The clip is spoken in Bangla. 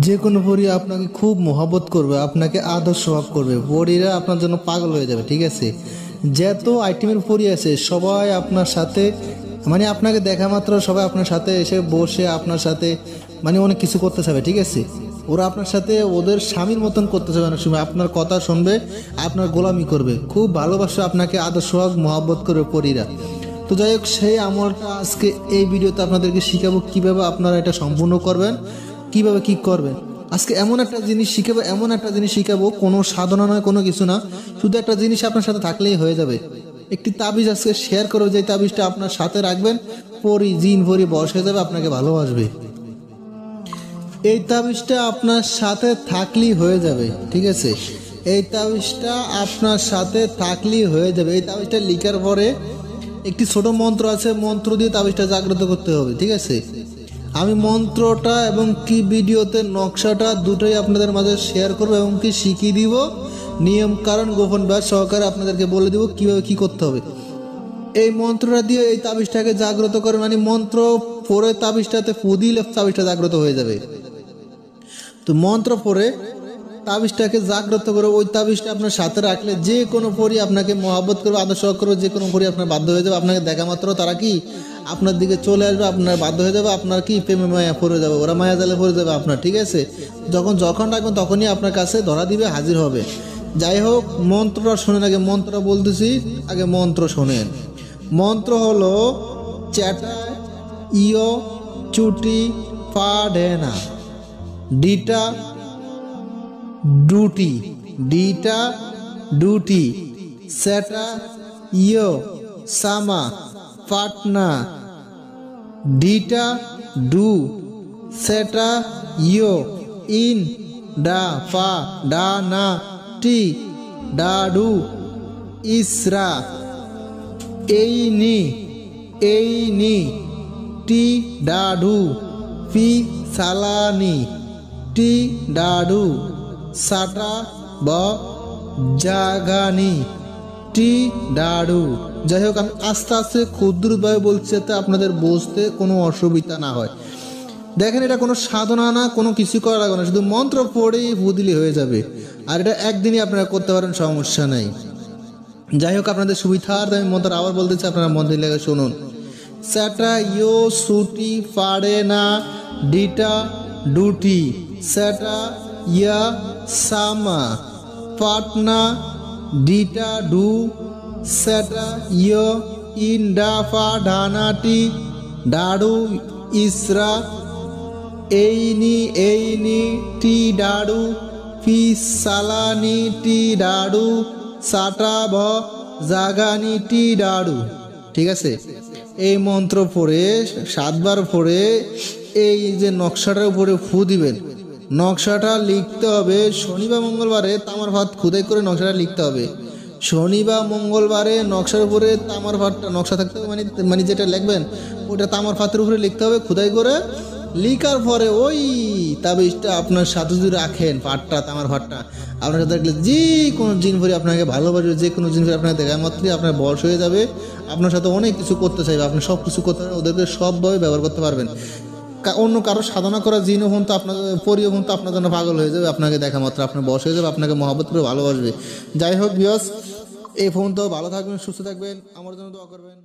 যে কোনো পরী আপনাকে খুব মহব্বত করবে, আপনাকে আদর স্বভাব করবে, পরীরা আপনার জন্য পাগল হয়ে যাবে। ঠিক আছে, যত আইটেমের পরী আছে সবাই আপনার সাথে মানে আপনাকে দেখা মাত্র সবাই আপনার সাথে এসে বসে আপনার সাথে মানে অনেক কিছু করতে চাবে। ঠিক আছে, ওরা আপনার সাথে ওদের স্বামীর মতন করতে চাবে, অনেক সময় আপনার কথা শুনবে, আপনার গোলামি করবে, খুব ভালোবাসে আপনাকে আদর স্বভাব মহব্বত করবে পরীরা। তো যাই হোক, সেই আমলটা আজকে এই ভিডিওতে আপনাদেরকে শিখাবো কিভাবে আপনারা এটা সম্পূর্ণ করবেন, কিভাবে কি করবেন। আজকে এমন একটা জিনিস শিখাবো, কোনো সাধনা নয়, কোনো কিছু না, শুধু একটা জিনিস আপনার সাথে থাকলেই হয়ে যাবে। একটি তাবিজ আজকে শেয়ার করবো, যে তাবিজটা আপনার সাথে রাখবেন, জিন পরি বশ হয়ে যাবে, আপনাকে ভালোবাসবে। এই তাবিজটা আপনার সাথে থাকলেই হয়ে যাবে। ঠিক আছে, এই তাবিজটা আপনার সাথে থাকলেই হয়ে যাবে। এই তাবিজটা লিখার পরে একটি ছোট মন্ত্র আছে, মন্ত্র দিয়ে তাবিজটা জাগ্রত করতে হবে। ঠিক আছে, আমি মন্ত্রটা এবং কি ভিডিওতে নকশাটা দুটোই আপনাদের মাঝে শেয়ার করবো এবং কি শিখিয়ে দিব, নিয়ম কারণ গোপন ব্যাস সহকারে আপনাদেরকে বলে দিব কিভাবে কি করতে হবে। এই মন্ত্রটা দিয়ে এই তাবিজটাকে জাগ্রত করে, মানে মন্ত্র পড়ে তাবিজটাতে ফু দিলে তাবিজটা জাগ্রত হয়ে যাবে। তো মন্ত্র পড়ে তাবিজটাকে জাগ্রত করে ওই তাবিজটা আপনার সাথে রাখলে যে কোনো পরী আপনাকে মহব্বত করবে, আদর্শ করবে, যে কোনো পরী আপনার বাধ্য হয়ে যাবে। আপনাকে দেখা মাত্র তারা কি আপনার দিকে চলে আসবে, আপনার বাধ্য হয়ে যাবে, আপনার কি প্রেমে মায়া পড়ে যাবে, ওরা মায়া জালে পড়ে যাবে আপনার। ঠিক আছে, যখন রাখবেন তখনই আপনার কাছে ধরা দিবে, হাজির হবে। যাই হোক, মন্ত্রটা শোনেন, আগে মন্ত্রটা বলতেছি, আগে মন্ত্র শোনেন। মন্ত্র হলো চ্যাটা ইয় চুটি পা ঢেনা ডিটা ডুটি সেটা ইয় সামা পাটনা ডিটা ডু সেটা ইয় ইন ডা পা ডা না টি ডাডু ইসরা এই নি টি ডাডু পি সালানি টি ডাডু সাটা ব জাগানি টি ডাডু। যাই হোক, আমি আস্তে আস্তে ক্ষুদ্রভাবে বলছি যাতে আপনাদের বুঝতে কোনো অসুবিধা না হয়। দেখেন, এটা কোনো সাধনা না, কোনো কিছু করা লাগবে না, শুধু মন্ত্র পড়েই বুদিলি হয়ে যাবে। আর এটা একদিনই আপনারা করতে পারেন, সমস্যা নেই। যাই হোক, আপনাদের সুবিধার্থে আমি মন্ত্র আবার বলতেছি, আপনারা মন্ত্র লেগে শুনুন। সেটা ইয়ো সুটি পাড়ে না ডিটা ডুটি সেটা ইয়া সামা পাটনা ডিটা ডু সেটা ইয় ইন্ডাফা ঢানাটি ডাডু ইসরা এইনি টি ডাডু পি সালানি টি ডাডু সাটা ভ জাগানি টি ডাডু। ঠিক আছে, এই মন্ত্র পড়ে 7 বার পড়ে এই যে নকশাটার উপরে ফু দিবেন। নকশাটা লিখতে হবে শনিবার মঙ্গলবারে তামার ভাত খুদাই করে নকশাটা লিখতে হবে। শনিবার মঙ্গলবারে নকশার উপরে তামার ভাতটা নকশা থাকতে হবে, মানে যেটা লিখবেন ওটা তামার ভাতের উপরে লিখতে হবে খুদাই করে। লিখার পরে ওই তাবিজটা আপনার সাথে যদি রাখেন, পাটটা তামার ভাতটা আপনার সাথে রাখলে যে কোনো জিন ভরি আপনাকে ভালোবাসবে, যে কোনো জিন ভরি আপনাকে দেখা মাত্রই আপনার বয়স হয়ে যাবে, আপনার সাথে অনেক কিছু করতে চাইবে, আপনি সব কিছু করতে পারবেন, ওদেরকে সবভাবে ব্যবহার করতে পারবেন। অন্য কারো সাধনা করা জিনও হন তো আপনার পরিও হন তো আপনার জন্য পাগল হয়ে যাবে, আপনাকে দেখা মাত্র আপনার বয়স হয়ে যাবে, আপনাকে মহব্বত করে ভালোবাসবে। যাই হোক ভিউয়ার্স, এই ফোন তো ভালো থাকবেন, সুস্থ থাকবেন, আমার জন্য দোয়া করবেন।